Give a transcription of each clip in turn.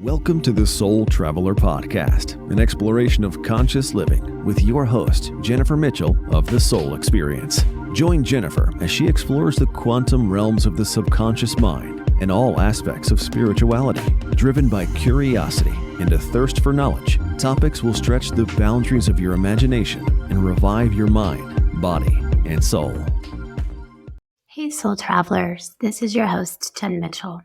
Welcome to the Soul Traveler Podcast, an exploration of conscious living with your host, Jennifer Mitchell of The Soul Experience. Join Jennifer as she explores the quantum realms of the subconscious mind and all aspects of spirituality. Driven by curiosity and a thirst for knowledge, topics will stretch the boundaries of your imagination and revive your mind, body, and soul. Hey Soul Travelers, this is your host, Jen Mitchell.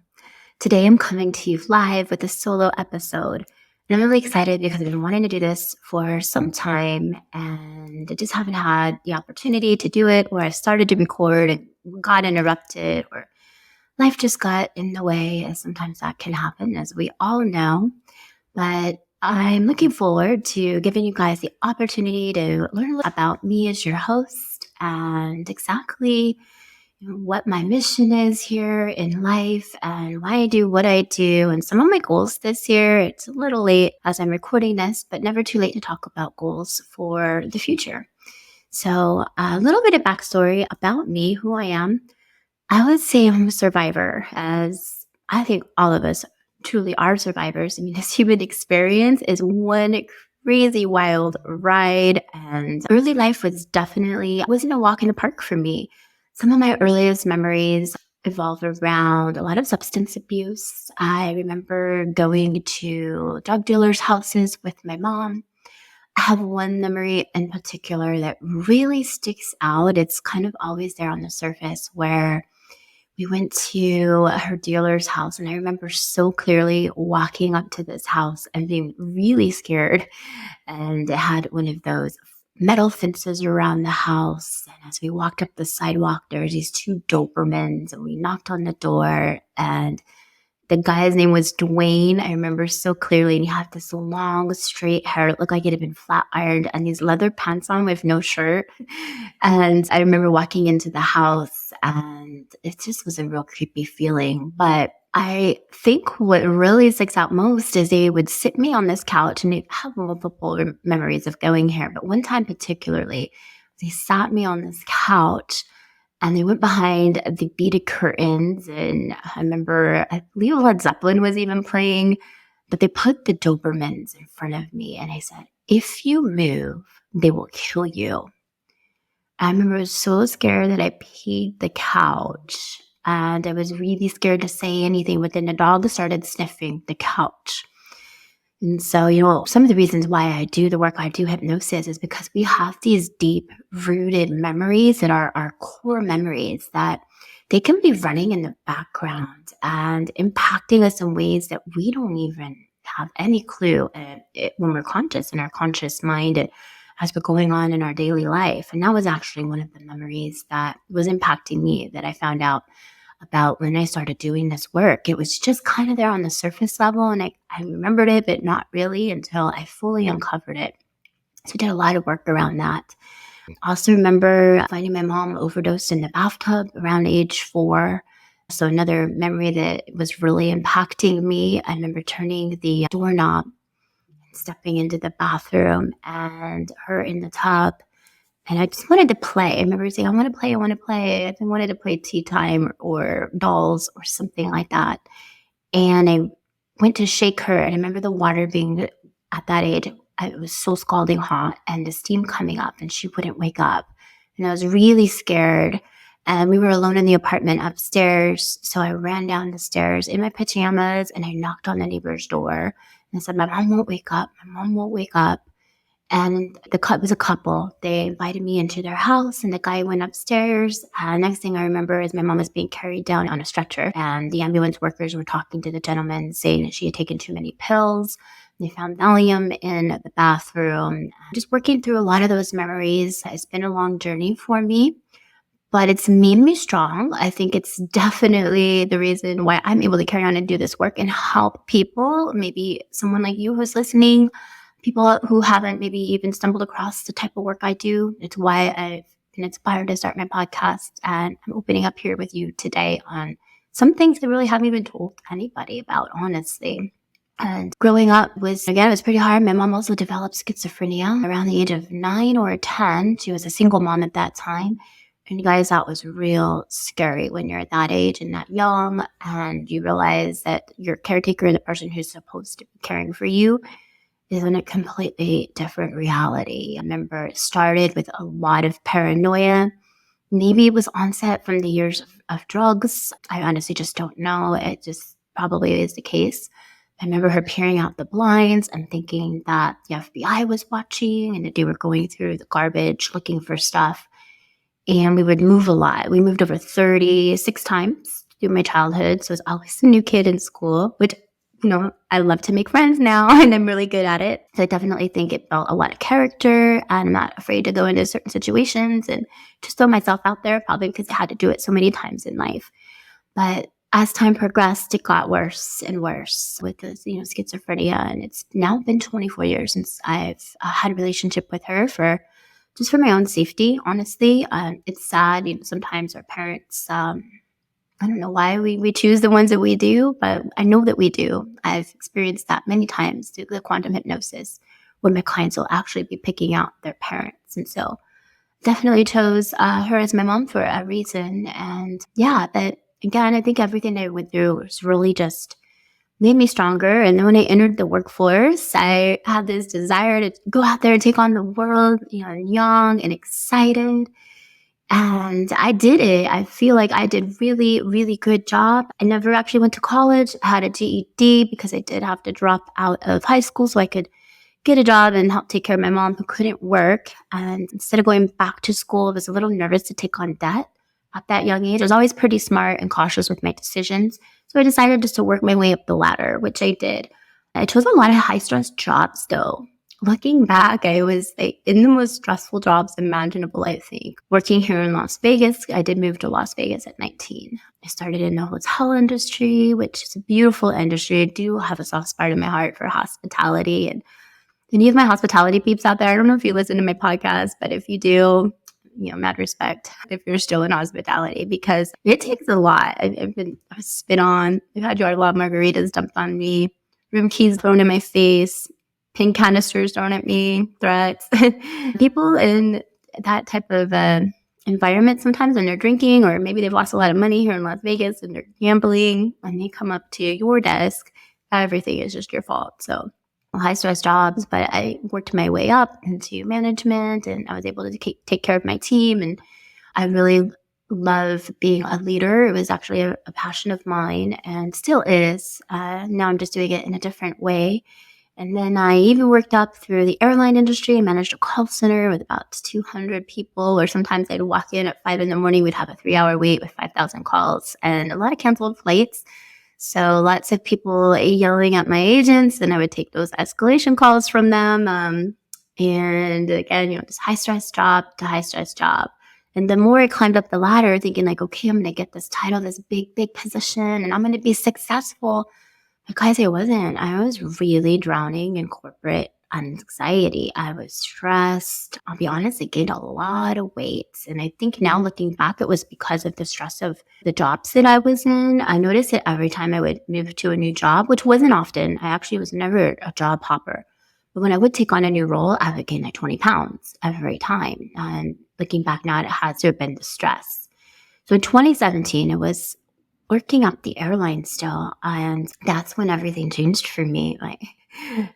Today I'm coming to you live with a solo episode, and I'm really excited because I've been wanting to do this for some time and I just haven't had the opportunity to do it, or I started to record and got interrupted, or life just got in the way, as sometimes that can happen, as we all know. But I'm looking forward to giving you guys the opportunity to learn a little about me as your host and exactly what my mission is here in life and why I do what I do and some of my goals this year. It's a little late as I'm recording this, but never too late to talk about goals for the future. So a little bit of backstory about me, who I am. I would say I'm a survivor, as I think all of us truly are survivors. I mean, this human experience is one crazy wild ride, and early life wasn't a walk in the park for me. Some of my earliest memories evolve around a lot of substance abuse. I remember going to drug dealers' houses with my mom. I have one memory in particular that really sticks out. It's kind of always there on the surface, where we went to her dealer's house, and I remember so clearly walking up to this house and being really scared. And it had one of those metal fences around the house. And as we walked up the sidewalk, there were these two Dobermans, and we knocked on the door, and the guy's name was Dwayne. I remember so clearly. And he had this long, straight hair. It looked like it had been flat ironed, and these leather pants on with no shirt. And I remember walking into the house, and it just was a real creepy feeling. But I think what really sticks out most is they would sit me on this couch, and they have multiple memories of going here. But one time particularly, they sat me on this couch, and they went behind the beaded curtains. And I remember, I believe Led Zeppelin was even playing, but they put the Dobermans in front of me. And I said, if you move, they will kill you. I remember I was so scared that I peed the couch. And I was really scared to say anything, but then the dog started sniffing the couch. And so, some of the reasons why I do the work I do, hypnosis, is because we have these deep-rooted memories that are our core memories, that they can be running in the background and impacting us in ways that we don't even have any clue when we're conscious, in our conscious mind, as we're going on in our daily life. And that was actually one of the memories that was impacting me, that I found out about when I started doing this work. It was just kind of there on the surface level, and I remembered it, but not really until I fully uncovered it. So I did a lot of work around that. I also remember finding my mom overdosed in the bathtub around age 4. So another memory that was really impacting me. I remember turning the doorknob, stepping into the bathroom, and her in the tub. And I just wanted to play. I remember saying, I want to play. I wanted to play tea time or dolls or something like that. And I went to shake her. And I remember the water being, at that age, it was so scalding hot, and the steam coming up, and she wouldn't wake up. And I was really scared. And we were alone in the apartment upstairs. So I ran down the stairs in my pajamas, and I knocked on the neighbor's door. And I said, my mom won't wake up. And it was a couple. They invited me into their house, and the guy went upstairs. Next thing I remember is my mom was being carried down on a stretcher, and the ambulance workers were talking to the gentleman, saying that she had taken too many pills. They found Valium in the bathroom. Just working through a lot of those memories. It's been a long journey for me, but it's made me strong. I think it's definitely the reason why I'm able to carry on and do this work and help people, maybe someone like you who's listening, people who haven't maybe even stumbled across the type of work I do. It's why I've been inspired to start my podcast, and I'm opening up here with you today on some things that really haven't been told to anybody about, honestly. And growing up it was pretty hard. My mom also developed schizophrenia around the age of 9 or 10. She was a single mom at that time. And you guys, that was real scary when you're at that age and that young, and you realize that your caretaker and the person who's supposed to be caring for you is in a completely different reality. I remember it started with a lot of paranoia. Maybe it was onset from the years of drugs. I honestly just don't know. It just probably is the case. I remember her peering out the blinds and thinking that the FBI was watching and that they were going through the garbage looking for stuff. And we would move a lot. We moved over 36 times through my childhood. So I was always a new kid in school, which, I love to make friends now and I'm really good at it. So I definitely think it built a lot of character, and I'm not afraid to go into certain situations and just throw myself out there, probably because I had to do it so many times in life. But as time progressed, it got worse and worse with this, schizophrenia. And it's now been 24 years since I've had a relationship with her just for my own safety, honestly. It's sad. Sometimes our parents, I don't know why we choose the ones that we do, but I know that we do. I've experienced that many times through the quantum hypnosis, when my clients will actually be picking out their parents. And so definitely chose her as my mom for a reason. And yeah, but again, I think everything I went through was really just made me stronger. And then when I entered the workforce, I had this desire to go out there and take on the world, young and excited. And I did it. I feel like I did really, really good job. I never actually went to college. I had a GED because I did have to drop out of high school so I could get a job and help take care of my mom who couldn't work. And instead of going back to school, I was a little nervous to take on debt at that young age. I was always pretty smart and cautious with my decisions. So I decided just to work my way up the ladder, which I did. I chose a lot of high-stress jobs, though. Looking back, I was in the most stressful jobs imaginable, I think. Working here in Las Vegas, I did move to Las Vegas at 19. I started in the hotel industry, which is a beautiful industry. I do have a soft spot in my heart for hospitality. And any of my hospitality peeps out there, I don't know if you listen to my podcast, but if you do, mad respect if you're still in hospitality, because it takes a lot. I've been spit on. I've had Jordan Law margaritas dumped on me, room keys thrown in my face, pink canisters thrown at me, threats. People in that type of environment, sometimes when they're drinking, or maybe they've lost a lot of money here in Las Vegas and they're gambling, and they come up to your desk, everything is just your fault. So high stress jobs, but I worked my way up into management, and I was able to take care of my team. And I really love being a leader. It was actually a passion of mine, and still is. Now I'm just doing it in a different way. And then I even worked up through the airline industry. I managed a call center with about 200 people, or sometimes I'd walk in at 5 a.m. We'd have a 3-hour wait with 5,000 calls and a lot of canceled flights. So lots of people yelling at my agents, and I would take those escalation calls from them. And again, just high stress job to high stress job. And the more I climbed up the ladder, thinking like, okay, I'm going to get this title, this big, big position, and I'm going to be successful. But guys, I wasn't. I was really drowning in corporate anxiety. I was stressed. I'll be honest, I gained a lot of weight. And I think now looking back, it was because of the stress of the jobs that I was in. I noticed it every time I would move to a new job, which wasn't often. I actually was never a job hopper. But when I would take on a new role, I would gain like 20 pounds every time. And looking back now, it has to have been the stress. So in 2017, it was working up the airline still. And that's when everything changed for me. Like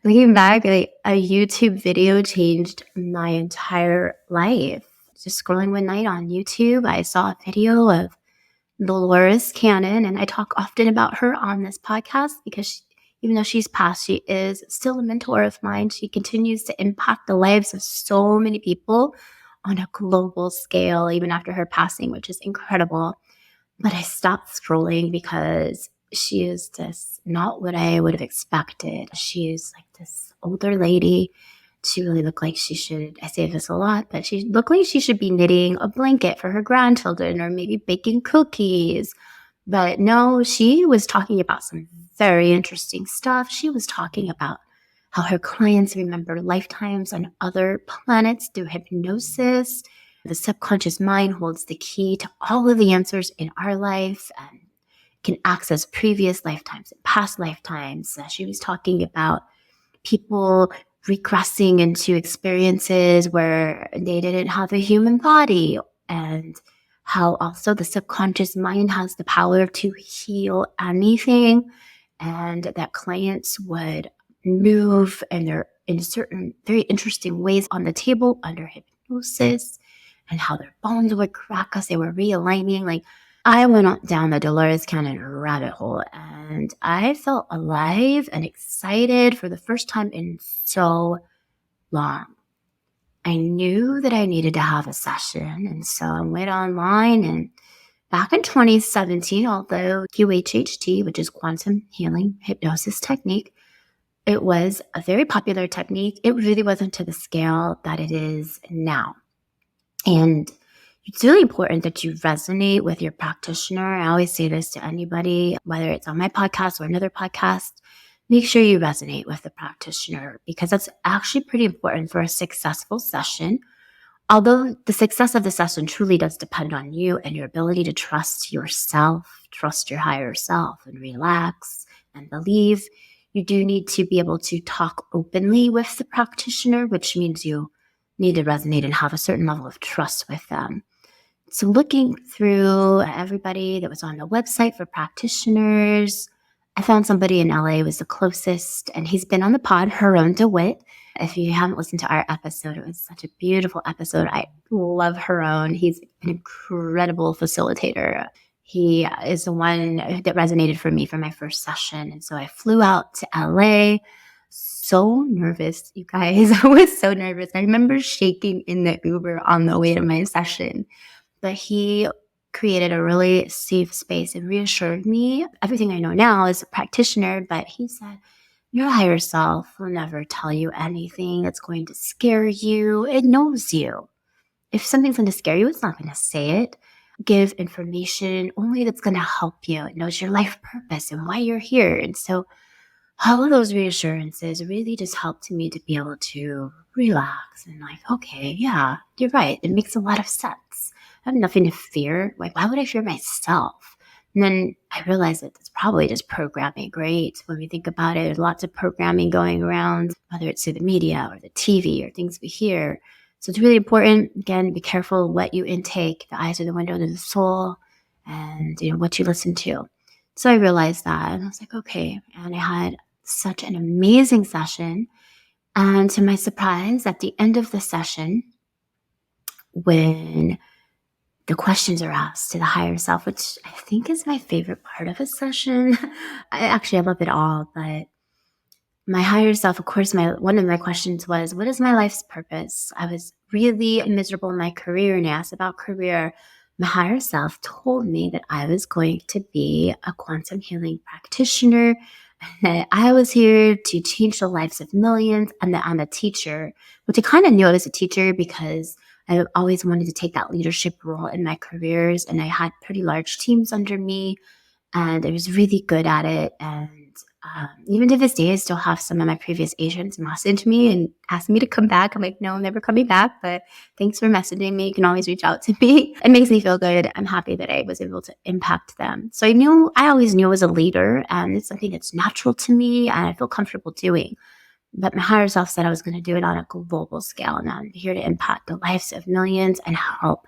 looking back, a YouTube video changed my entire life. Just scrolling one night on YouTube, I saw a video of Dolores Cannon, and I talk often about her on this podcast because even though she's passed, she is still a mentor of mine. She continues to impact the lives of so many people on a global scale, even after her passing, which is incredible. But I stopped scrolling because she is just not what I would have expected. She is like this older lady. She really looked like she should, I say this a lot, but she looked like she should be knitting a blanket for her grandchildren or maybe baking cookies. But no, she was talking about some very interesting stuff. She was talking about how her clients remember lifetimes on other planets through hypnosis. The subconscious mind holds the key to all of the answers in our life and can access previous lifetimes and past lifetimes. She was talking about people regressing into experiences where they didn't have a human body, and how also the subconscious mind has the power to heal anything, and that clients would move and they're in certain very interesting ways on the table under hypnosis, and how their bones would crack as they were realigning. Like, I went down the Dolores Cannon rabbit hole, and I felt alive and excited for the first time in so long. I knew that I needed to have a session, and so I went online, and back in 2017, although QHHT, which is quantum healing hypnosis technique, it was a very popular technique, it really wasn't to the scale that it is now. And it's really important that you resonate with your practitioner. I always say this to anybody, whether it's on my podcast or another podcast, make sure you resonate with the practitioner, because that's actually pretty important for a successful session. Although the success of the session truly does depend on you and your ability to trust yourself, trust your higher self, and relax and believe, you do need to be able to talk openly with the practitioner, which means you need to resonate and have a certain level of trust with them. So looking through everybody that was on the website for practitioners, I found somebody in LA was the closest, and he's been on the pod, Haron DeWitt. If you haven't listened to our episode, it was such a beautiful episode. I love Haron. He's an incredible facilitator. He is the one that resonated for me for my first session. And so I flew out to LA. So nervous, you guys. I was so nervous. I remember shaking in the Uber on the way to my session. But he created a really safe space and reassured me. Everything I know now as a practitioner, but he said, your higher self will never tell you anything that's going to scare you. It knows you. If something's going to scare you, it's not going to say it. Give information only that's going to help you. It knows your life purpose and why you're here. And so all of those reassurances really just helped me to be able to relax and like, okay, yeah, you're right. It makes a lot of sense. I have nothing to fear. Like, why would I fear myself? And then I realized that it's probably just programming, right? When we think about it, there's lots of programming going around, whether it's through the media or the TV or things we hear. So it's really important, again, be careful what you intake. The eyes are the window to the soul, and what you listen to. So I realized that, and I was like, okay. And I had such an amazing session. And to my surprise, at the end of the session, when the questions are asked to the higher self, which I think is my favorite part of a session. I love it all, but my higher self, of course, one of my questions was, what is my life's purpose? I was really miserable in my career, and I asked about career. My higher self told me that I was going to be a quantum healing practitioner, that I was here to change the lives of millions, and that I'm a teacher, which I kind of knew I was a teacher because I always wanted to take that leadership role in my careers, and I had pretty large teams under me, and I was really good at it. And even to this day, I still have some of my previous agents message me and ask me to come back. I'm like, no, I'm never coming back, but thanks for messaging me. You can always reach out to me. It makes me feel good. I'm happy that I was able to impact them. So I always knew I was a leader, and it's something that's natural to me and I feel comfortable doing. But my higher self said I was going to do it on a global scale, and I'm here to impact the lives of millions and help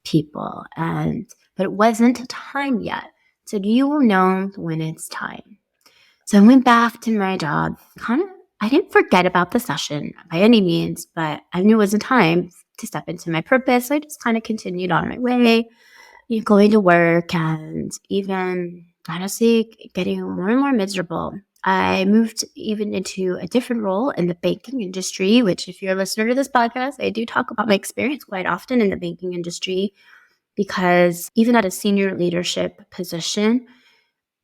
people. But it wasn't time yet. So you will know when it's time. So I went back to my job. I didn't forget about the session by any means, but I knew it was a time to step into my purpose. So I just kind of continued on my way, going to work, and even honestly getting more and more miserable. I moved even into a different role in the banking industry, which if you're a listener to this podcast, I do talk about my experience quite often in the banking industry, because even at a senior leadership position,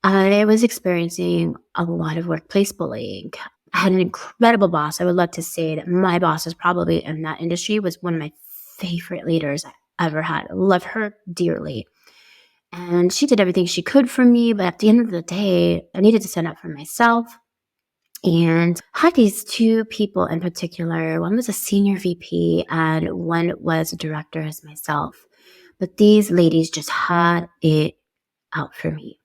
I was experiencing a lot of workplace bullying. I had an incredible boss. I would love to say that my boss was probably in that industry was one of my favorite leaders I ever had. I love her dearly. And she did everything she could for me. But at the end of the day, I needed to stand up for myself. And I had these two people in particular. One was a senior VP and one was a director as myself. But these ladies just had it out for me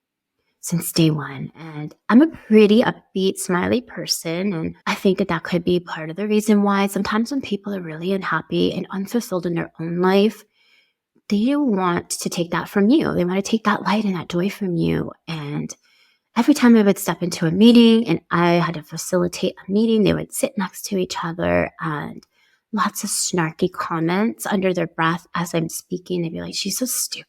since day one. And I'm a pretty upbeat, smiley person. And I think that could be part of the reason why sometimes when people are really unhappy and unfulfilled in their own life, they want to take that from you. They want to take that light and that joy from you. And every time I would step into a meeting and I had to facilitate a meeting, they would sit next to each other and lots of snarky comments under their breath as I'm speaking. They'd be like, she's so stupid.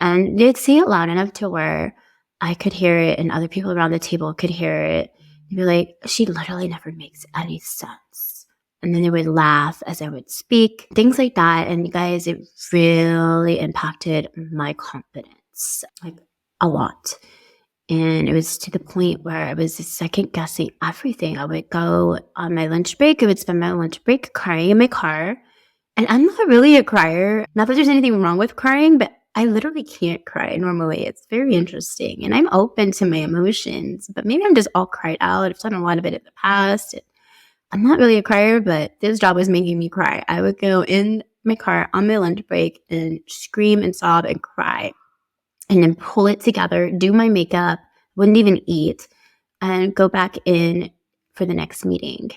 And they'd say it loud enough to where I could hear it and other people around the table could hear it. They'd be like, she literally never makes any sense. And then they would laugh as I would speak, things like that. And you guys, it really impacted my confidence, like a lot. And it was to the point where I was second guessing everything. I would go on my lunch break. I would spend my lunch break crying in my car. And I'm not really a crier. Not that there's anything wrong with crying, but I literally can't cry normally. It's very interesting. And I'm open to my emotions, but maybe I'm just all cried out. I've done a lot of it in the past. I'm not really a crier, but this job was making me cry. I would go in my car on my lunch break and scream and sob and cry and then pull it together, do my makeup, wouldn't even eat, and go back in for the next meeting.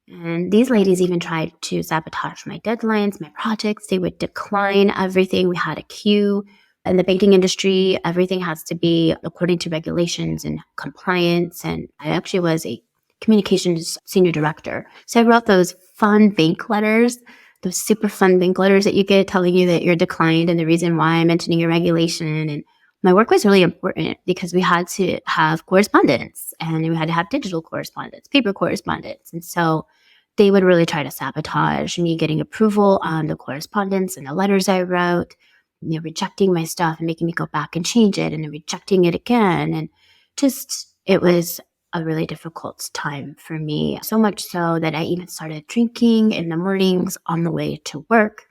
And these ladies even tried to sabotage my deadlines, my projects. They would decline everything. We had a queue. In the banking industry, everything has to be according to regulations and compliance. And I actually was a communications senior director. So I wrote those fun bank letters, those super fun bank letters that you get telling you that you're declined and the reason why I'm mentioning your regulation. And my work was really important because we had to have correspondence and we had to have digital correspondence, paper correspondence. And so they would really try to sabotage me getting approval on the correspondence and the letters I wrote, rejecting my stuff and making me go back and change it and then rejecting it again. And just, it was a really difficult time for me. So much so that I even started drinking in the mornings on the way to work.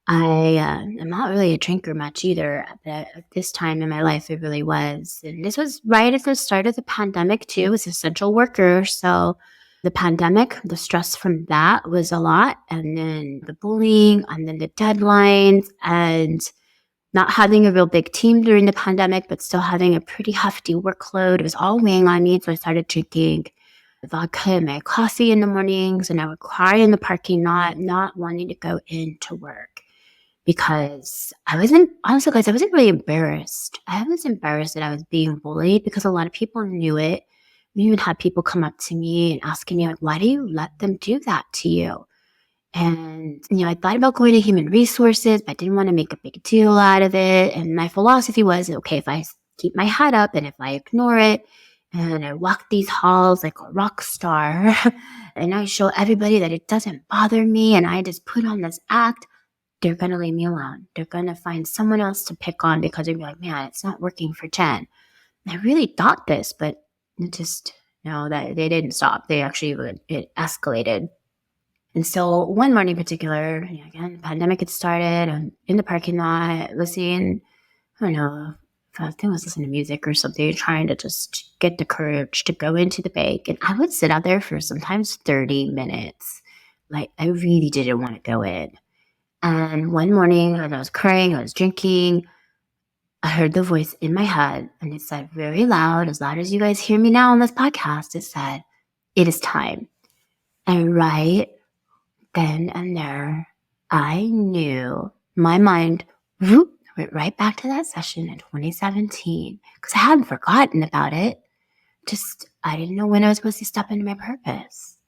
I'm not really a drinker much either, but at this time in my life, it really was. And this was right at the start of the pandemic too. I was an essential worker. So the pandemic, the stress from that was a lot. And then the bullying and then the deadlines and not having a real big team during the pandemic, but still having a pretty hefty workload. It was all weighing on me. So I started drinking vodka and my coffee in the mornings. And I would cry in the parking lot, not wanting to go into work. Because honestly, guys, I wasn't really embarrassed. I was embarrassed that I was being bullied because a lot of people knew it. We even had people come up to me and asking me, like, why do you let them do that to you? And, I thought about going to human resources, but I didn't want to make a big deal out of it. And my philosophy was, okay, if I keep my head up and if I ignore it and I walk these halls like a rock star and I show everybody that it doesn't bother me and I just put on this act, they're going to leave me alone. They're going to find someone else to pick on because they're like, man, it's not working for Jen. And I really thought this, but it just, that they didn't stop. They actually, it escalated. And so one morning in particular, again, the pandemic had started. I'm in the parking lot listening, I don't know, I think I was listening to music or something, trying to just get the courage to go into the bank. And I would sit out there for sometimes 30 minutes. Like, I really didn't want to go in. And one morning, when I was crying, I was drinking, I heard the voice in my head, and it said very loud, as loud as you guys hear me now on this podcast, it said, it is time. And right then and there, I knew my mind went right back to that session in 2017 because I hadn't forgotten about it. Just, I didn't know when I was supposed to step into my purpose.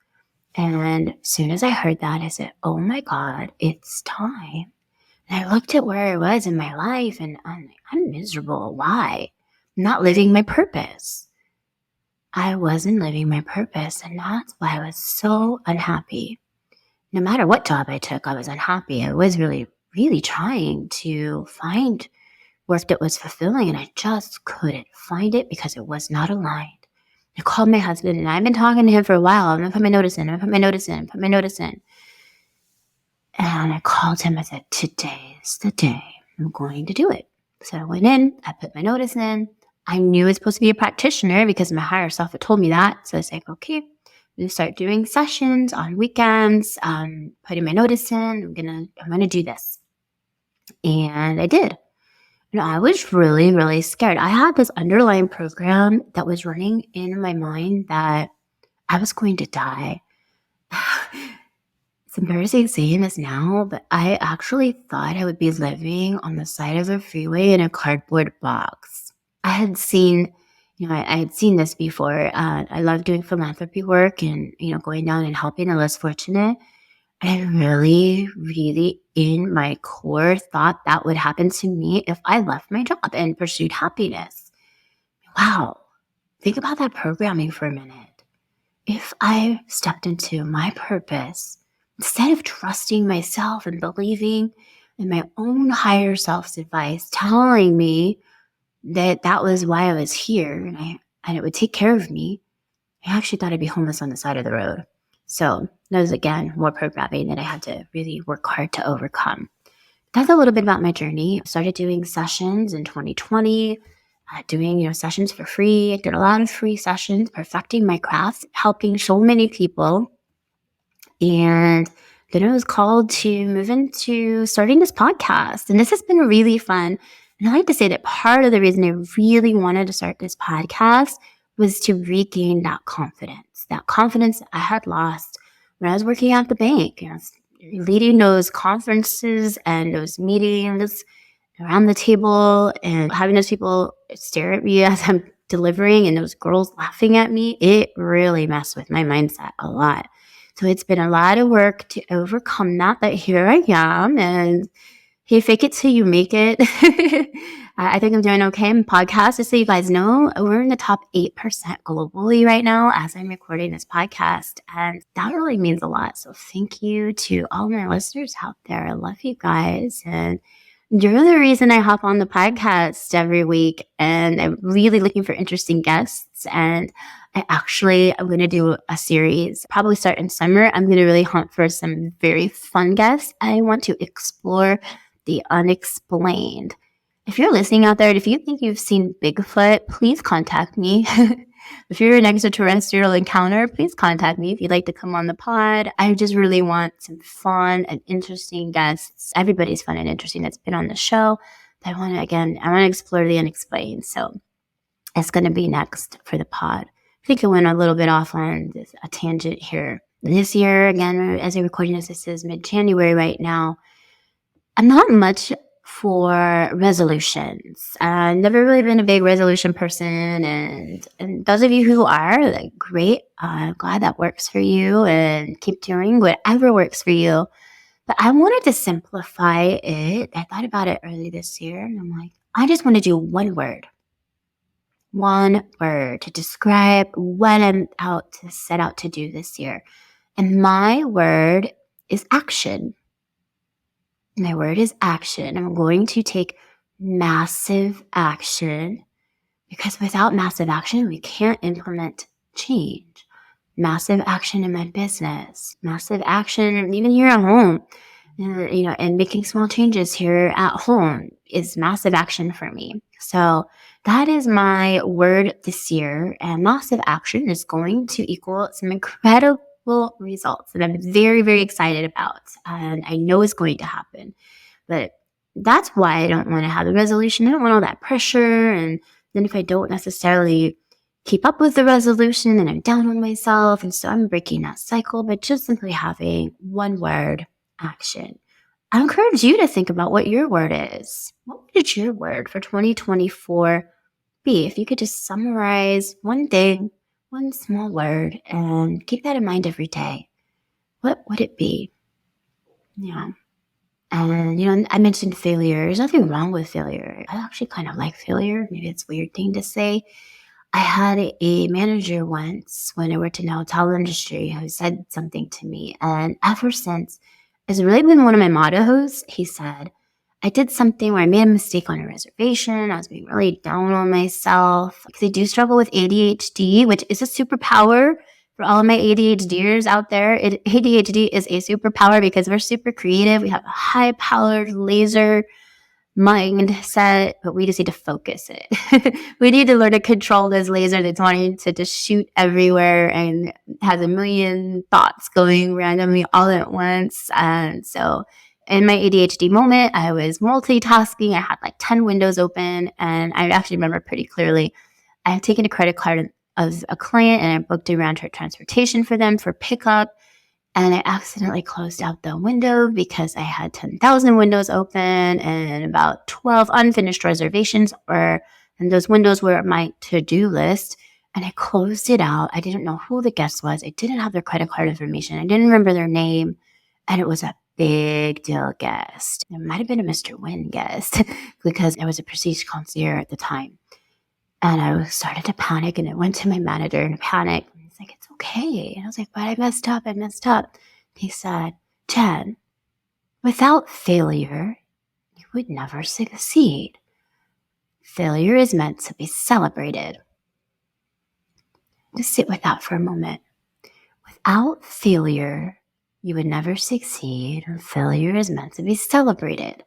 And as soon as I heard that, I said, oh my God, it's time. And I looked at where I was in my life and I'm miserable. Why? I'm not living my purpose. I wasn't living my purpose. And that's why I was so unhappy. No matter what job I took, I was unhappy. I was really, really trying to find work that was fulfilling and I just couldn't find it because it was not aligned. I called my husband and I've been talking to him for a while. I'm going to put my notice in. And I called him. I said, today is the day I'm going to do it. So I went in. I put my notice in. I knew I was supposed to be a practitioner because my higher self had told me that. So I was like, okay, I'm going to start doing sessions on weekends, putting my notice in. I'm going to do this. And I did. I was really, really scared. I had this underlying program that was running in my mind that I was going to die. It's embarrassing saying this now, but I actually thought I would be living on the side of the freeway in a cardboard box. I had seen, I had seen this before. I love doing philanthropy work and, going down and helping the less fortunate. I really, really in my core thought that would happen to me if I left my job and pursued happiness. Wow. Think about that programming for a minute. If I stepped into my purpose, instead of trusting myself and believing in my own higher self's advice, telling me that that was why I was here and it would take care of me, I actually thought I'd be homeless on the side of the road. So that was, again, more programming that I had to really work hard to overcome. That's a little bit about my journey. I started doing sessions in 2020, doing sessions for free. I did a lot of free sessions, perfecting my craft, helping so many people. And then I was called to move into starting this podcast. And this has been really fun. And I like to say that part of the reason I really wanted to start this podcast was to regain that confidence I had lost when I was working at the bank, leading those conferences and those meetings around the table and having those people stare at me as I'm delivering and those girls laughing at me. It really messed with my mindset a lot. So it's been a lot of work to overcome that, but here I am, and hey, fake it till you make it. I think I'm doing okay in podcasts. Just so you guys know, we're in the top 8% globally right now as I'm recording this podcast, and that really means a lot. So thank you to all my listeners out there. I love you guys, and you're the reason I hop on the podcast every week, and I'm really looking for interesting guests. And I'm going to do a series, probably start in summer. I'm going to really hunt for some very fun guests. I want to explore the unexplained. If you're listening out there, and if you think you've seen Bigfoot, please contact me. If you're an extraterrestrial encounter, please contact me if you'd like to come on the pod. I just really want some fun and interesting guests. Everybody's fun and interesting that's been on the show. I want to explore the unexplained. So it's going to be next for the pod. I think I went a little bit off on a tangent here. This year, again, as I'm recording this is mid-January right now. I'm not much for resolutions. I've never really been a big resolution person, and those of you who are, great. I'm glad that works for you, and keep doing whatever works for you. But I wanted to simplify it. I thought about it early this year, and I'm like, I just want to do one word to describe what I'm set out to do this year. And my word is action. My word is action. I'm going to take massive action, because without massive action, we can't implement change. Massive action in my business, massive action even here at home, and making small changes here at home is massive action for me. So that is my word this year, and massive action is going to equal some incredible results that I'm very, very excited about, and I know is going to happen. But that's why I don't want to have a resolution. I don't want all that pressure, and then if I don't necessarily keep up with the resolution, then I'm down on myself, and so I'm breaking that cycle by just simply having one word, action. I encourage you to think about what your word is. What would your word for 2024 be? If you could just summarize one thing, one small word, and keep that in mind every day, what would it be? Yeah. And, I mentioned failure. There's nothing wrong with failure. I actually kind of like failure. Maybe it's a weird thing to say. I had a manager once when I worked in the hotel industry who said something to me. And ever since, it's really been one of my mottos. He said, I did something where I made a mistake on a reservation. I was being really down on myself because I do struggle with ADHD, which is a superpower for all of my ADHDers out there. ADHD is a superpower because we're super creative. We have a high-powered laser mindset, but we just need to focus it. We need to learn to control this laser that's wanting to just shoot everywhere and has a million thoughts going randomly all at once. And so in my ADHD moment, I was multitasking. I had like 10 windows open, and I actually remember pretty clearly. I had taken a credit card of a client, and I booked around her transportation for them for pickup. And I accidentally closed out the window because I had 10,000 windows open and about 12 unfinished reservations and those windows were my to-do list. And I closed it out. I didn't know who the guest was. I didn't have their credit card information. I didn't remember their name. And it was a big deal guest. It might have been a Mr. Wynn guest because I was a prestige concierge at the time. And I started to panic, and I went to my manager in a panic. He's like, it's okay. And I was like, but I messed up. He said, Jen, without failure, you would never succeed. Failure is meant to be celebrated. Just sit with that for a moment. Without failure, you would never succeed, and failure is meant to be celebrated.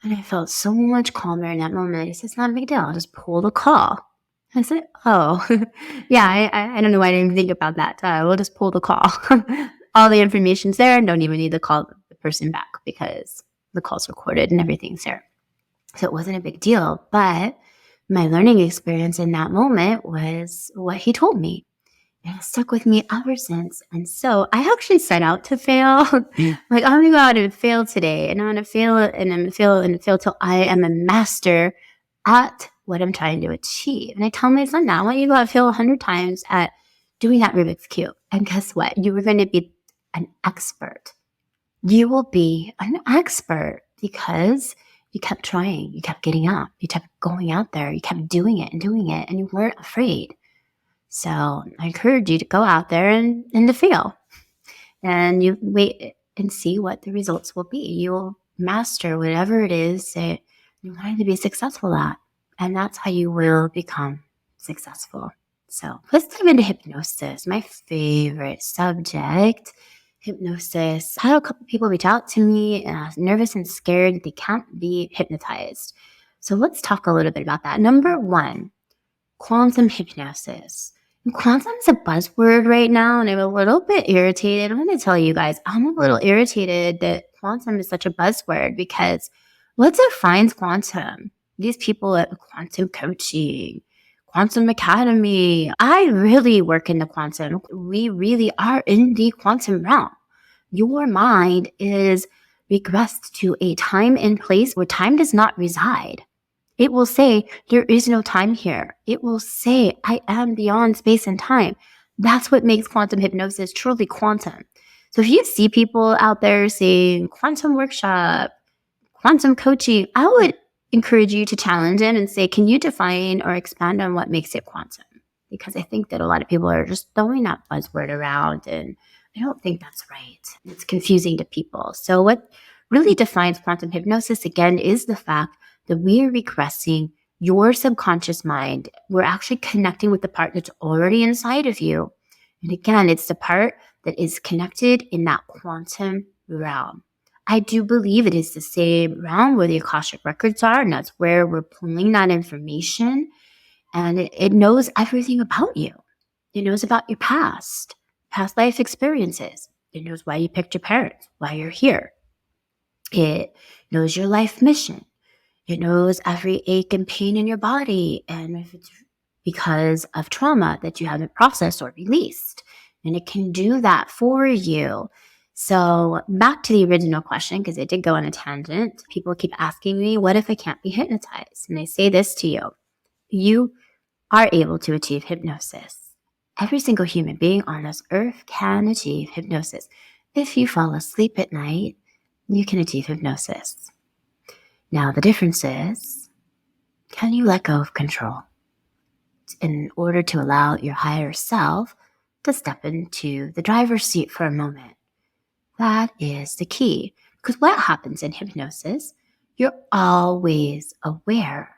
And I felt so much calmer in that moment. He said, it's not a big deal. I'll just pull the call. I said, oh, yeah, I don't know why I didn't even think about that. We'll just pull the call. All the information's there and don't even need to call the person back because the call's recorded and everything's there. So it wasn't a big deal. But my learning experience in that moment was what he told me. And it stuck with me ever since. And so I actually set out to fail. Like, I'm going to go out and fail today. And I'm going to fail and I'm going to fail and fail till I am a master at what I'm trying to achieve. And I tell my son now, I want you to go out and fail 100 times at doing that Rubik's Cube. And guess what? You were going to be an expert. You will be an expert because you kept trying. You kept getting up. You kept going out there. You kept doing it, and you weren't afraid. So I encourage you to go out there and to fail. And you wait and see what the results will be. You will master whatever it is that you wanted to be successful at. And that's how you will become successful. So let's dive into hypnosis, my favorite subject. Hypnosis. I had a couple people reach out to me nervous and scared that they can't be hypnotized. So let's talk a little bit about that. Number one, quantum hypnosis. And quantum is a buzzword right now, and I'm a little bit irritated. I'm going to tell you guys, I'm a little irritated that quantum is such a buzzword because what defines quantum? These people at quantum coaching, quantum academy, I really work in the quantum. We really are in the quantum realm. Your mind is regressed to a time and place where time does not reside. It will say, there is no time here. It will say, I am beyond space and time. That's what makes quantum hypnosis truly quantum. So if you see people out there saying quantum workshop, quantum coaching, I would encourage you to challenge it and say, can you define or expand on what makes it quantum? Because I think that a lot of people are just throwing that buzzword around, and I don't think that's right. It's confusing to people. So what really defines quantum hypnosis, again, is the fact that we are regressing your subconscious mind. We're actually connecting with the part that's already inside of you. And again, it's the part that is connected in that quantum realm. I do believe it is the same realm where the Akashic records are, and that's where we're pulling that information. And it knows everything about you. It knows about your past life experiences. It knows why you picked your parents, why you're here. It knows your life mission. It knows every ache and pain in your body, and if it's because of trauma that you haven't processed or released. And it can do that for you. So back to the original question, because it did go on a tangent. People keep asking me, what if I can't be hypnotized? And I say this to you. You are able to achieve hypnosis. Every single human being on this earth can achieve hypnosis. If you fall asleep at night, you can achieve hypnosis. Now, the difference is, can you let go of control in order to allow your higher self to step into the driver's seat for a moment? That is the key. Because what happens in hypnosis, you're always aware,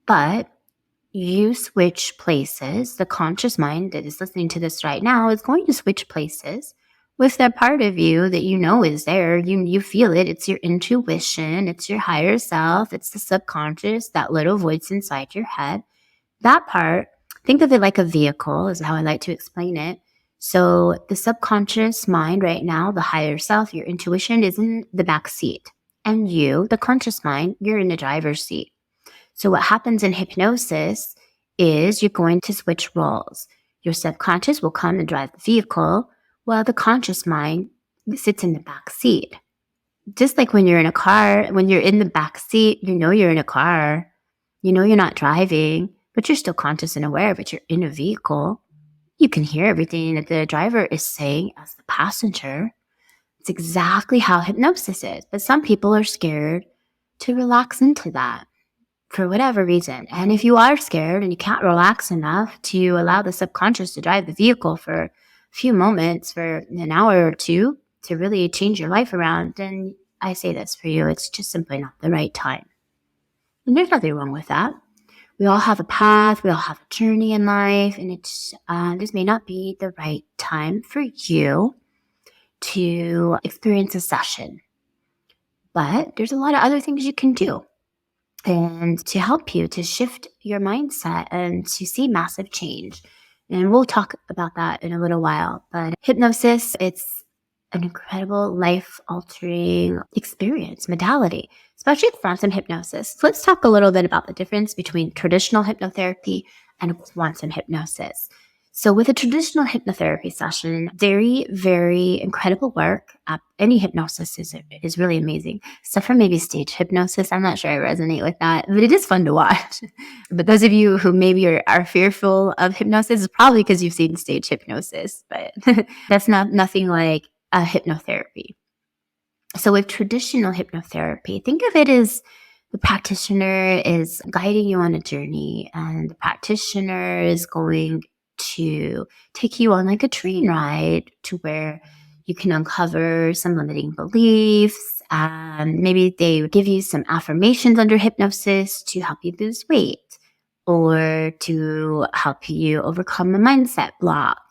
but you switch places. The conscious mind that is listening to this right now is going to switch places with that part of you that you know is there. You feel it. It's your intuition. It's your higher self. It's the subconscious, that little voice inside your head. That part, think of it like a vehicle is how I like to explain it. So the subconscious mind right now, the higher self, your intuition is in the back seat. And you, the conscious mind, you're in the driver's seat. So what happens in hypnosis is you're going to switch roles. Your subconscious will come and drive the vehicle, Well, the conscious mind sits in the back seat. Just like when you're in a car, when you're in the back seat, you know you're in a car. You know you're not driving, but you're still conscious and aware, but you're in a vehicle. You can hear everything that the driver is saying as the passenger. It's exactly how hypnosis is. But some people are scared to relax into that for whatever reason. And if you are scared and you can't relax enough to allow the subconscious to drive the vehicle for a few moments, for an hour or two, to really change your life around, then I say this for you. It's just simply not the right time. And there's nothing wrong with that. We all have a path. We all have a journey in life. And this may not be the right time for you to experience a session. But there's a lot of other things you can do and to help you to shift your mindset and to see massive change. And we'll talk about that in a little while. But hypnosis, it's an incredible life-altering experience, modality, especially quantum hypnosis. So let's talk a little bit about the difference between traditional hypnotherapy and quantum hypnosis. So with a traditional hypnotherapy session, very, very incredible work. Any hypnosis is really amazing, except for maybe stage hypnosis. I'm not sure I resonate with that, but it is fun to watch. But those of you who maybe are fearful of hypnosis, is probably because you've seen stage hypnosis, but that's nothing like a hypnotherapy. So with traditional hypnotherapy, think of it as the practitioner is guiding you on a journey, and the practitioner is going to take you on like a train ride to where you can uncover some limiting beliefs. Maybe they give you some affirmations under hypnosis to help you lose weight, or to help you overcome a mindset block,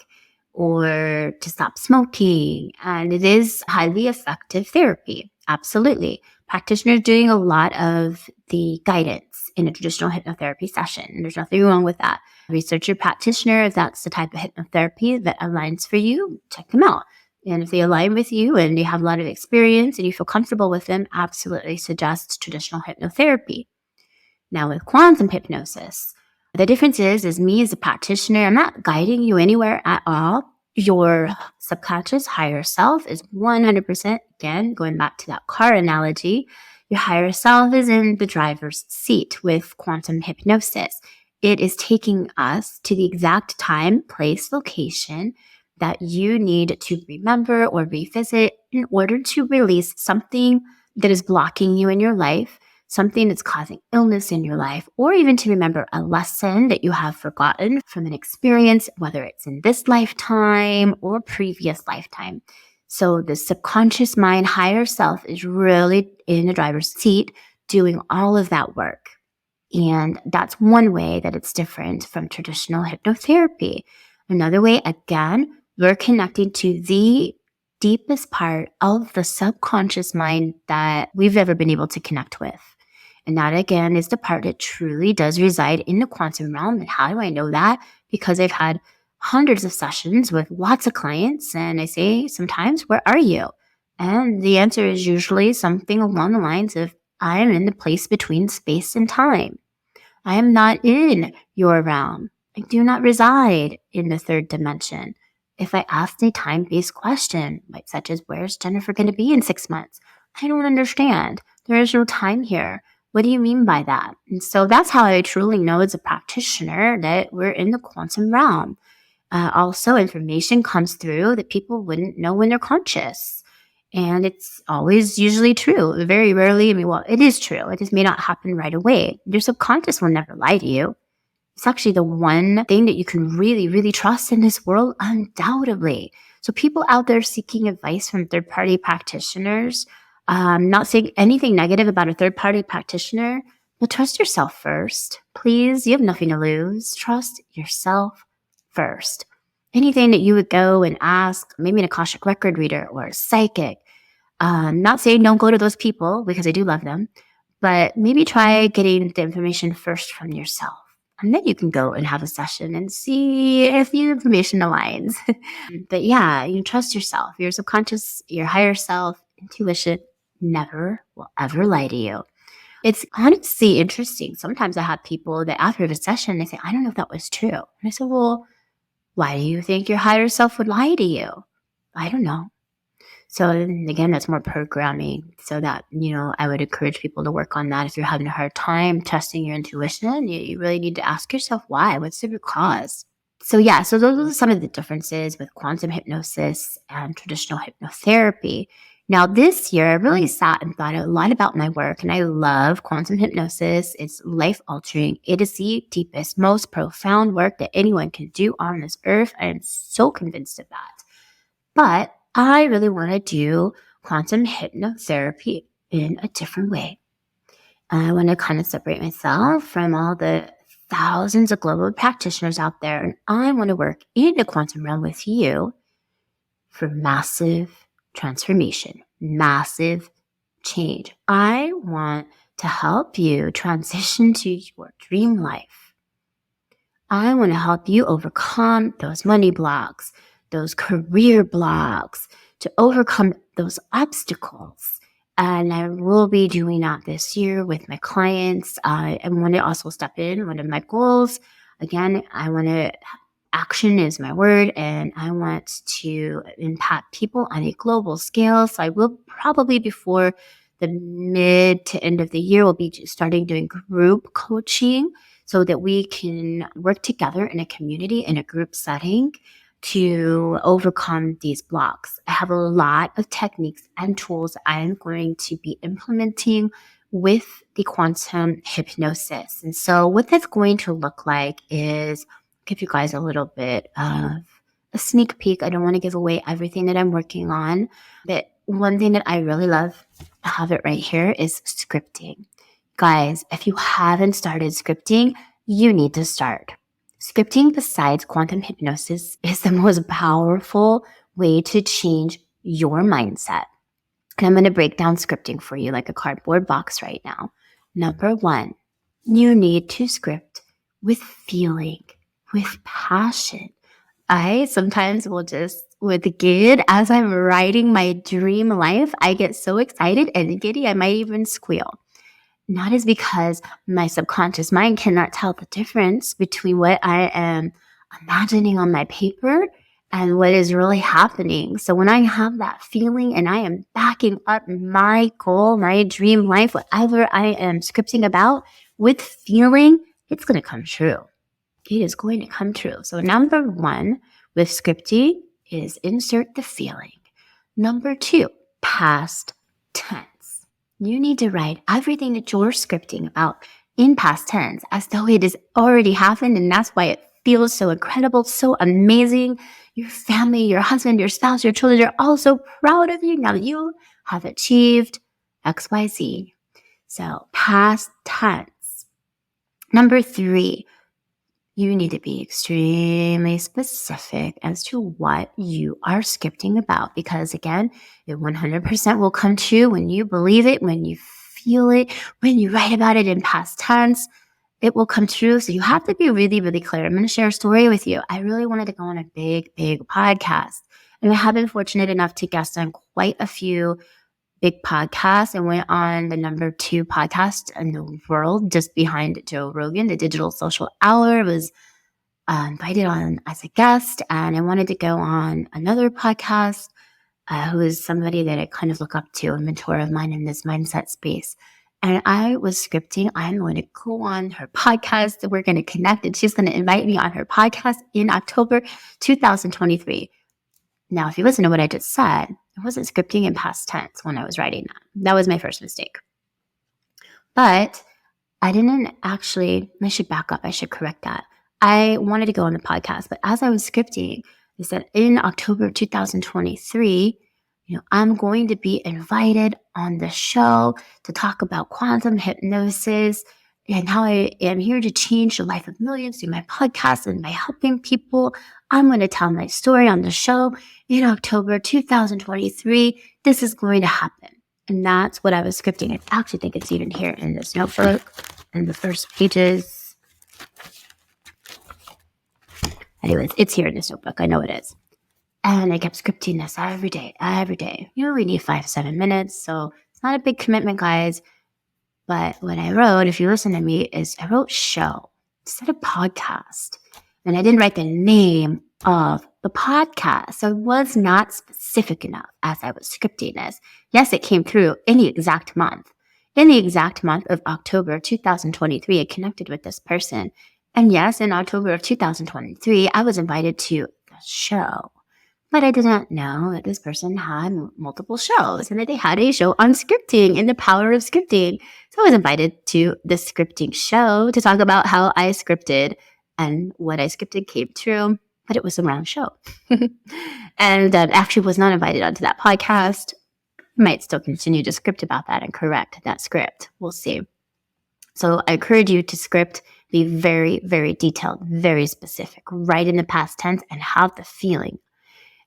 or to stop smoking. And it is highly effective therapy. Absolutely. Practitioners doing a lot of the guidance in a traditional hypnotherapy session. And there's nothing wrong with that. Research your practitioner. If that's the type of hypnotherapy that aligns for you, check them out. And if they align with you and you have a lot of experience and you feel comfortable with them, absolutely suggest traditional hypnotherapy. Now with quantum hypnosis, the difference is me as a practitioner, I'm not guiding you anywhere at all. Your subconscious higher self is 100%, again, going back to that car analogy, your higher self is in the driver's seat with quantum hypnosis. It is taking us to the exact time, place, location that you need to remember or revisit in order to release something that is blocking you in your life, something that's causing illness in your life, or even to remember a lesson that you have forgotten from an experience, whether it's in this lifetime or previous lifetime. So the subconscious mind, higher self, is really in the driver's seat doing all of that work. And that's one way that it's different from traditional hypnotherapy. Another way, again, we're connecting to the deepest part of the subconscious mind that we've ever been able to connect with. And that, again, is the part that truly does reside in the quantum realm. And how do I know that? Because I've had hundreds of sessions with lots of clients, and I say sometimes, where are you? And the answer is usually something along the lines of, I am in the place between space and time. I am not in your realm. I do not reside in the third dimension. If I ask a time-based question, like such as, where's Jennifer going to be in 6 months? I don't understand. There is no time here. What do you mean by that? And so that's how I truly know as a practitioner that we're in the quantum realm. Also, information comes through that people wouldn't know when they're conscious. And it's always usually true. Very rarely, it is true. It just may not happen right away. Your subconscious will never lie to you. It's actually the one thing that you can really, really trust in this world, undoubtedly. So people out there seeking advice from third-party practitioners, not saying anything negative about a third-party practitioner, but trust yourself first. Please, you have nothing to lose. Trust yourself first. Anything that you would go and ask, maybe an Akashic record reader or a psychic, not saying don't go to those people because I do love them, but maybe try getting the information first from yourself. And then you can go and have a session and see if the information aligns. But yeah, you trust yourself. Your subconscious, your higher self, intuition never will ever lie to you. It's honestly interesting. Sometimes I have people that after the session, they say, I don't know if that was true. And I said, well, why do you think your higher self would lie to you? I don't know. So again, that's more programming. So that, I would encourage people to work on that. If you're having a hard time testing your intuition, you really need to ask yourself why. What's the root cause? So yeah, so those are some of the differences with quantum hypnosis and traditional hypnotherapy. Now this year, I really sat and thought a lot about my work, and I love quantum hypnosis. It's life altering. It is the deepest, most profound work that anyone can do on this earth. I am so convinced of that. But I really want to do quantum hypnotherapy in a different way. I want to kind of separate myself from all the thousands of global practitioners out there. And I want to work in the quantum realm with you for massive transformation, massive change. I want to help you transition to your dream life. I want to help you overcome those money blocks, those career blocks, to overcome those obstacles. And I will be doing that this year with my clients. I want to also step in. One of my goals, again, action is my word, and I want to impact people on a global scale. So I will probably, before the mid to end of the year, will be starting doing group coaching so that we can work together in a community, in a group setting, to overcome these blocks. I have a lot of techniques and tools I'm going to be implementing with the quantum hypnosis. And so what that's going to look like is give you guys a little bit of a sneak peek. I don't want to give away everything that I'm working on, but one thing that I really love, I have it right here, is scripting. Guys, if you haven't started scripting, you need to start. Scripting, besides quantum hypnosis, is the most powerful way to change your mindset. And I'm going to break down scripting for you like a cardboard box right now. Number one, you need to script with feeling, with passion. I sometimes will just, with gid, as I'm writing my dream life, I get so excited and giddy, I might even squeal. Not is because my subconscious mind cannot tell the difference between what I am imagining on my paper and what is really happening. So when I have that feeling and I am backing up my goal, my dream life, whatever I am scripting about with feeling, it's going to come true. It is going to come true. So number one with scripting is insert the feeling. Number two, past tense. You need to write everything that you're scripting about in past tense as though it has already happened, and that's why it feels so incredible, so amazing. Your family, your husband, your spouse, your children are all so proud of you. Now you have achieved XYZ. So past tense. Number three, you need to be extremely specific as to what you are scripting about, because again, it 100% will come true when you believe it, when you feel it, when you write about it in past tense, it will come true. So you have to be really, really clear. I'm going to share a story with you. I really wanted to go on a big, big podcast, and I have been fortunate enough to guest on quite a few big podcasts. I went on the number 2 podcast in the world, just behind Joe Rogan, the Digital Social Hour. Was invited on as a guest, and I wanted to go on another podcast who is somebody that I kind of look up to, a mentor of mine in this mindset space. And I was scripting, I'm going to go on her podcast, we're going to connect, and she's going to invite me on her podcast in October 2023. Now, if you listen to what I just said, I wasn't scripting in past tense when I was writing that. That was my first mistake. But I didn't actually, I should back up, I should correct that. I wanted to go on the podcast, but as I was scripting, I said in October 2023, I'm going to be invited on the show to talk about quantum hypnosis and how I am here to change the life of millions through my podcast and by helping people. I'm going to tell my story on the show in October 2023. This is going to happen. And that's what I was scripting. I actually think it's even here in this notebook in the first pages. Anyways, it's here in this notebook. I know it is. And I kept scripting this every day. We need 5-7 minutes. So it's not a big commitment, guys. But what I wrote, if you listen to me, is I wrote show instead of podcast. And I didn't write the name of the podcast. So I was not specific enough as I was scripting this. Yes, it came through in the exact month. In the exact month of October 2023, I connected with this person. And yes, in October of 2023, I was invited to the show. But I did not know that this person had multiple shows and that they had a show on scripting and the power of scripting. So I was invited to the scripting show to talk about how I scripted, and what I scripted came true, but it was the wrong show. And actually was not invited onto that podcast. Might still continue to script about that and correct that script. We'll see. So I encourage you to script, be very, very detailed, very specific, write in the past tense, and have the feeling.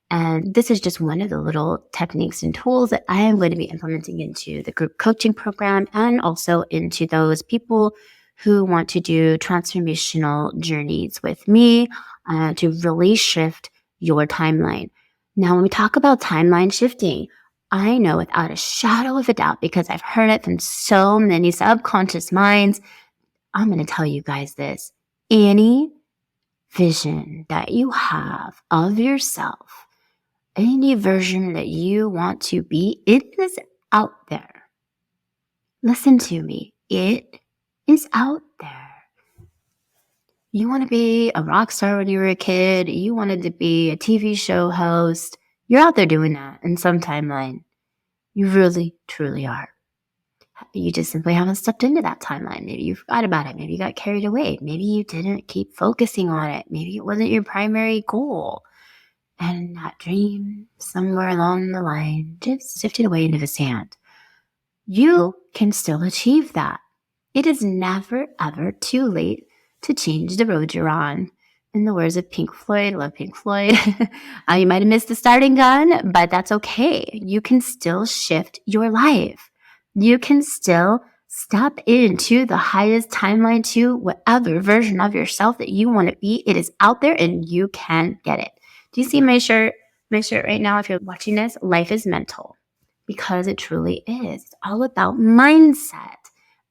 And this is just one of the little techniques and tools that I am going to be implementing into the group coaching program, and also into those people who want to do transformational journeys with me to really shift your timeline. Now, when we talk about timeline shifting, I know without a shadow of a doubt, because I've heard it from so many subconscious minds, I'm going to tell you guys this. Any vision that you have of yourself, any version that you want to be, it is out there. Listen to me. It is out there. You want to be a rock star when you were a kid. You wanted to be a TV show host. You're out there doing that in some timeline. You really, truly are. You just simply haven't stepped into that timeline. Maybe you forgot about it. Maybe you got carried away. Maybe you didn't keep focusing on it. Maybe it wasn't your primary goal. And that dream, somewhere along the line, just sifted away into the sand. You can still achieve that. It is never, ever too late to change the road you're on. In the words of Pink Floyd, love Pink Floyd, you might have missed the starting gun, but that's okay. You can still shift your life. You can still step into the highest timeline to whatever version of yourself that you want to be. It is out there and you can get it. Do you see my shirt? My shirt right now, if you're watching this, life is mental, because it truly is. It's all about mindset.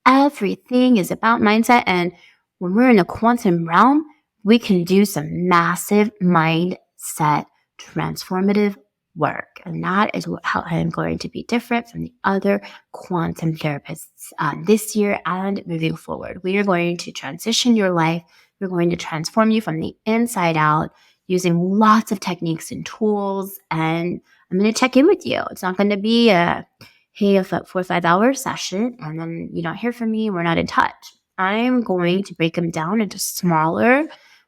Everything is about mindset. And when we're in the quantum realm, we can do some massive mindset transformative work. And that is how I am going to be different from the other quantum therapists this year and moving forward. We are going to transition your life. We're going to transform you from the inside out, using lots of techniques and tools. And I'm going to check in with you. It's not going to be a 4 or 5 hour session and then you don't hear from me, we're not in touch. I'm going to break them down into smaller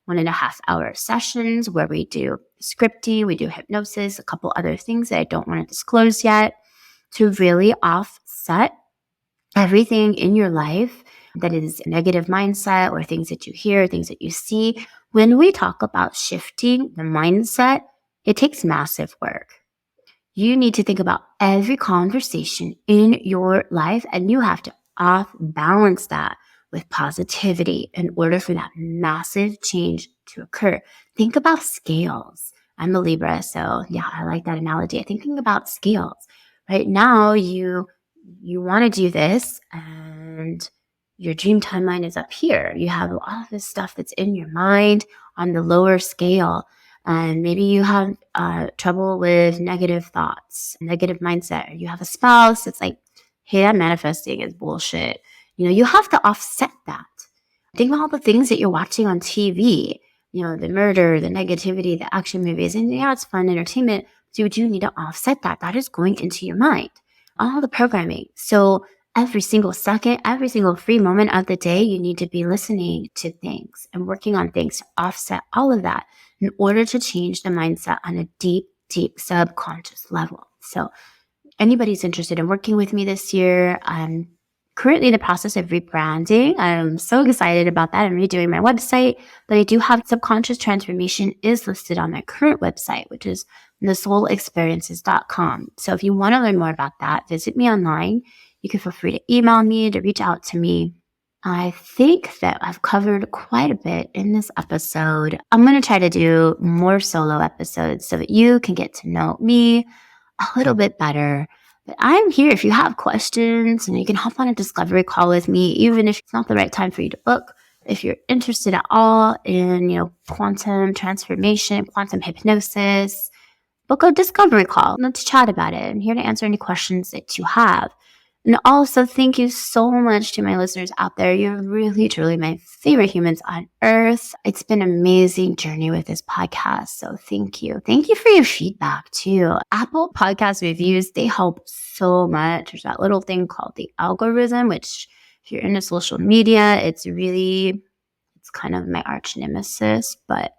1.5 hour sessions where we do scripting, we do hypnosis, a couple other things that I don't want to disclose yet, to really offset everything in your life that is a negative mindset, or things that you hear, things that you see. When we talk about shifting the mindset, it takes massive work. You need to think about every conversation in your life, and you have to off-balance that with positivity in order for that massive change to occur. Think about scales. I'm a Libra, so yeah, I like that analogy. Thinking about scales. Right now, you want to do this, and your dream timeline is up here. You have all of this stuff that's in your mind on the lower scale. And maybe you have trouble with negative thoughts, negative mindset. Or you have a spouse that's like, hey, that manifesting is bullshit. You have to offset that. Think about all the things that you're watching on TV. The murder, the negativity, the action movies. And yeah, it's fun entertainment. So you do need to offset that. That is going into your mind. All the programming. So every single second, every single free moment of the day, you need to be listening to things and working on things to offset all of that in order to change the mindset on a deep, deep subconscious level. So anybody's interested in working with me this year, I'm currently in the process of rebranding. I'm so excited about that. I'm redoing my website, but I do have subconscious transformation is listed on my current website, which is thesoulexperiences.com. So if you want to learn more about that, visit me online. You can feel free to email me, to reach out to me. I think that I've covered quite a bit in this episode. I'm going to try to do more solo episodes so that you can get to know me a little bit better. But I'm here if you have questions, and you can hop on a discovery call with me, even if it's not the right time for you to book. if you're interested at all in, quantum transformation, quantum hypnosis, book a discovery call. Let's chat about it. I'm here to answer any questions that you have. And also, thank you so much to my listeners out there. You're really, truly my favorite humans on earth. It's been an amazing journey with this podcast. So thank you. Thank you for your feedback too. Apple Podcast reviews, they help so much. There's that little thing called the algorithm, which if you're into social media, it's kind of my arch nemesis, but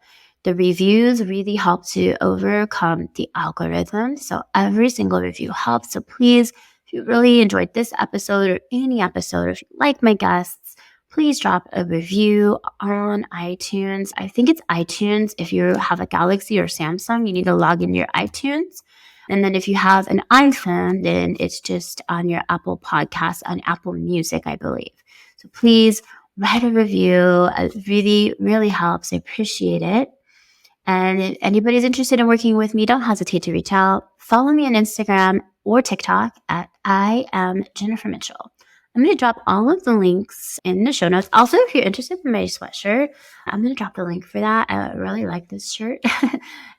the reviews really help to overcome the algorithm. So every single review helps. So please, if you really enjoyed this episode or any episode, if you like my guests, please drop a review on iTunes. I think it's iTunes. If you have a Galaxy or Samsung, you need to log into your iTunes. And then if you have an iPhone, then it's just on your Apple Podcasts, on Apple Music, I believe. So please write a review. It really, really helps. I appreciate it. And if anybody's interested in working with me, don't hesitate to reach out. Follow me on Instagram or TikTok at I am Jennifer Mitchell. I'm going to drop all of the links in the show notes. Also, if you're interested in my sweatshirt, I'm going to drop the link for that. I really like this shirt.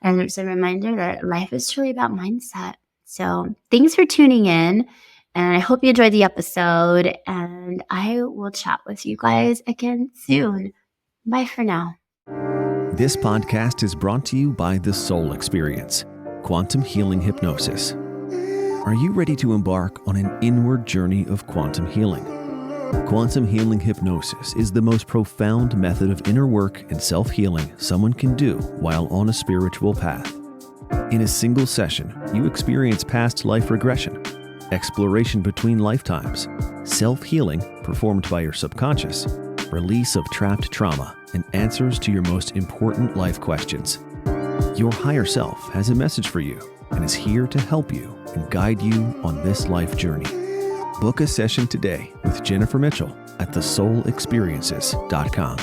And it's a reminder that life is truly about mindset. So thanks for tuning in. And I hope you enjoyed the episode. And I will chat with you guys again soon. Bye for now. This podcast is brought to you by The Soul Experience, Quantum Healing Hypnosis. Are you ready to embark on an inward journey of quantum healing? Quantum healing hypnosis is the most profound method of inner work and self-healing someone can do while on a spiritual path. In a single session, you experience past life regression, exploration between lifetimes, self-healing performed by your subconscious, release of trapped trauma, and answers to your most important life questions. Your higher self has a message for you and is here to help you and guide you on this life journey. Book a session today with Jennifer Mitchell at thesoulexperiences.com.